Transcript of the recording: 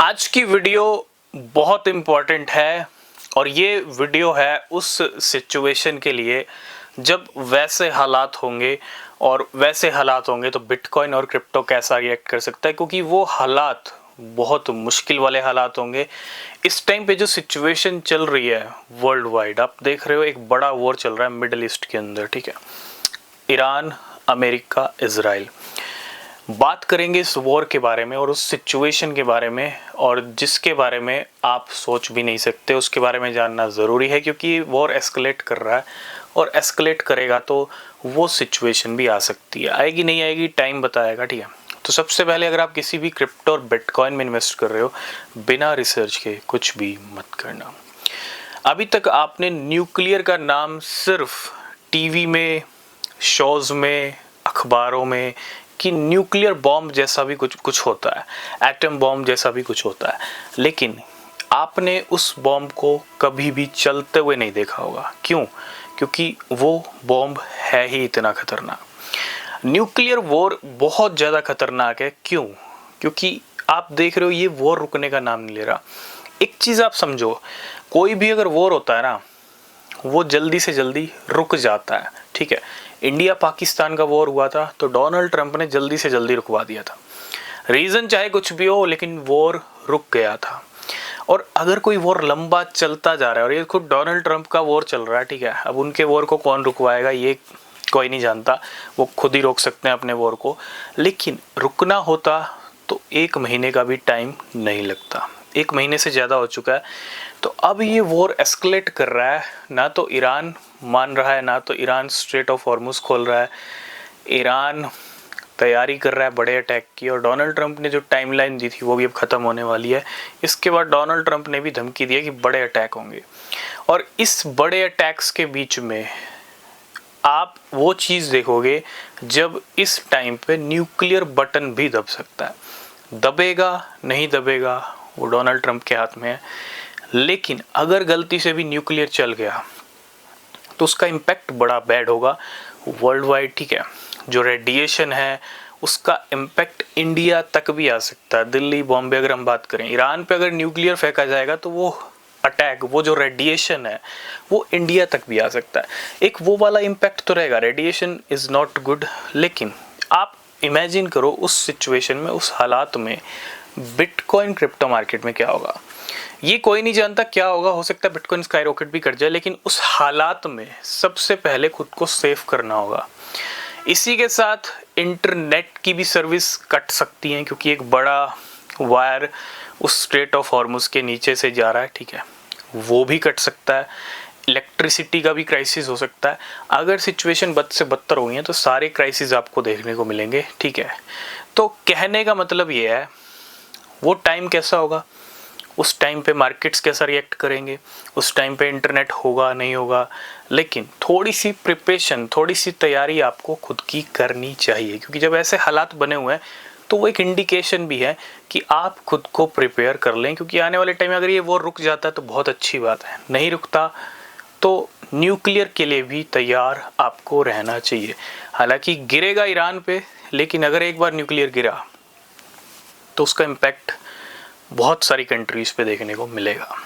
आज की वीडियो बहुत इम्पॉर्टेंट है और ये वीडियो है उस सिचुएशन के लिए जब वैसे हालात होंगे तो बिटकॉइन और क्रिप्टो कैसा रिएक्ट कर सकता है, क्योंकि वो हालात बहुत मुश्किल वाले हालात होंगे। इस टाइम पे जो सिचुएशन चल रही है वर्ल्ड वाइड, आप देख रहे हो एक बड़ा वॉर चल रहा है मिडिल ईस्ट के अंदर, ठीक है। Iran, America, Israel. बात करेंगे इस वॉर के बारे में और उस सिचुएशन के बारे में, और जिसके बारे में आप सोच भी नहीं सकते, उसके बारे में जानना ज़रूरी है, क्योंकि वॉर एस्केलेट कर रहा है और एस्केलेट करेगा तो वो सिचुएशन भी आ सकती है। आएगी नहीं आएगी टाइम बताएगा, ठीक है। तो सबसे पहले अगर आप किसी भी क्रिप्टो और बिटकॉइन में इन्वेस्ट कर रहे हो, बिना रिसर्च के कुछ भी मत करना। अभी तक आपने न्यूक्लियर का नाम सिर्फ टीवी में, शोज़ में, अखबारों में कि न्यूक्लियर बॉम्ब जैसा भी कुछ होता है, एटम बॉम्ब जैसा भी कुछ होता है, लेकिन आपने उस बॉम्ब को कभी भी चलते हुए नहीं देखा होगा। क्यों? क्योंकि वो बॉम्ब है ही इतना खतरनाक। न्यूक्लियर वॉर बहुत ज़्यादा खतरनाक है। क्यों? क्योंकि आप देख रहे हो ये वॉर रुकने का नाम नहीं ले रहा। एक चीज़ आप समझो, कोई भी अगर वॉर होता है ना, वो जल्दी से जल्दी रुक जाता है, ठीक है। इंडिया पाकिस्तान का वॉर हुआ था तो डोनाल्ड ट्रंप ने जल्दी से जल्दी रुकवा दिया था। रीज़न चाहे कुछ भी हो, लेकिन वॉर रुक गया था। और अगर कोई वॉर लंबा चलता जा रहा है, और ये खुद डोनाल्ड ट्रंप का वॉर चल रहा है, ठीक है, अब उनके वॉर को कौन रुकवाएगा ये कोई नहीं जानता, वो खुद ही रोक सकते हैं अपने वॉर को। लेकिन रुकना होता तो 1 महीने का भी टाइम नहीं लगता। 1 महीने से ज़्यादा हो चुका है। तो अब ये वॉर एस्केलेट कर रहा है। ना तो ईरान मान रहा है, ना तो ईरान स्ट्रेट ऑफ हॉर्मुज़ खोल रहा है। ईरान तैयारी कर रहा है बड़े अटैक की, और डोनाल्ड ट्रंप ने जो टाइमलाइन दी थी वो भी अब ख़त्म होने वाली है। इसके बाद डोनाल्ड ट्रंप ने भी धमकी दी है कि बड़े अटैक होंगे। और इस बड़े अटैक्स के बीच में आप वो चीज़ देखोगे जब इस टाइम पे न्यूक्लियर बटन भी दब सकता है। दबेगा नहीं दबेगा वो डोनाल्ड ट्रंप के हाथ में है, लेकिन अगर गलती से भी न्यूक्लियर चल गया तो उसका इम्पैक्ट बड़ा बैड होगा वर्ल्ड वाइड, ठीक है। जो रेडिएशन है उसका इम्पैक्ट इंडिया तक भी आ सकता है। दिल्ली, बॉम्बे अगर हम बात करें, ईरान पे अगर न्यूक्लियर फेंका जाएगा तो वो अटैक, वो जो रेडिएशन है वो इंडिया तक भी आ सकता है। एक वो वाला इम्पैक्ट तो रहेगा। रेडिएशन इज़ नॉट गुड, लेकिन आप इमेजिन करो उस सिचुएशन में, उस हालात में बिटकॉइन क्रिप्टो मार्केट में क्या होगा। ये कोई नहीं जानता क्या होगा। हो सकता है बिटकॉइन स्काई रॉकेट भी कर जाए, लेकिन उस हालात में सबसे पहले खुद को सेफ करना होगा। इसी के साथ इंटरनेट की भी सर्विस कट सकती है, क्योंकि एक बड़ा वायर उस स्ट्रेट ऑफ हॉर्मुज़ के नीचे से जा रहा है, ठीक है, वो भी कट सकता है। इलेक्ट्रिसिटी का भी क्राइसिस हो सकता है। अगर सिचुएशन बद से बदतर हो गई है तो सारे क्राइसिस आपको देखने को मिलेंगे, ठीक है। तो कहने का मतलब ये है, वो टाइम कैसा होगा, उस टाइम पे मार्केट्स कैसा रिएक्ट करेंगे, उस टाइम पे इंटरनेट होगा नहीं होगा, लेकिन थोड़ी सी प्रिपरेशन, थोड़ी सी तैयारी आपको खुद की करनी चाहिए, क्योंकि जब ऐसे हालात बने हुए हैं तो वो एक इंडिकेशन भी है कि आप खुद को प्रिपेयर कर लें। क्योंकि आने वाले टाइम में अगर ये वॉर रुक जाता है तो बहुत अच्छी बात है, नहीं रुकता तो न्यूक्लियर के लिए भी तैयार आपको रहना चाहिए। हालांकि गिरेगा ईरान पे, लेकिन अगर एक बार न्यूक्लियर गिरा तो उसका इम्पैक्ट बहुत सारी कंट्रीज़ पे देखने को मिलेगा।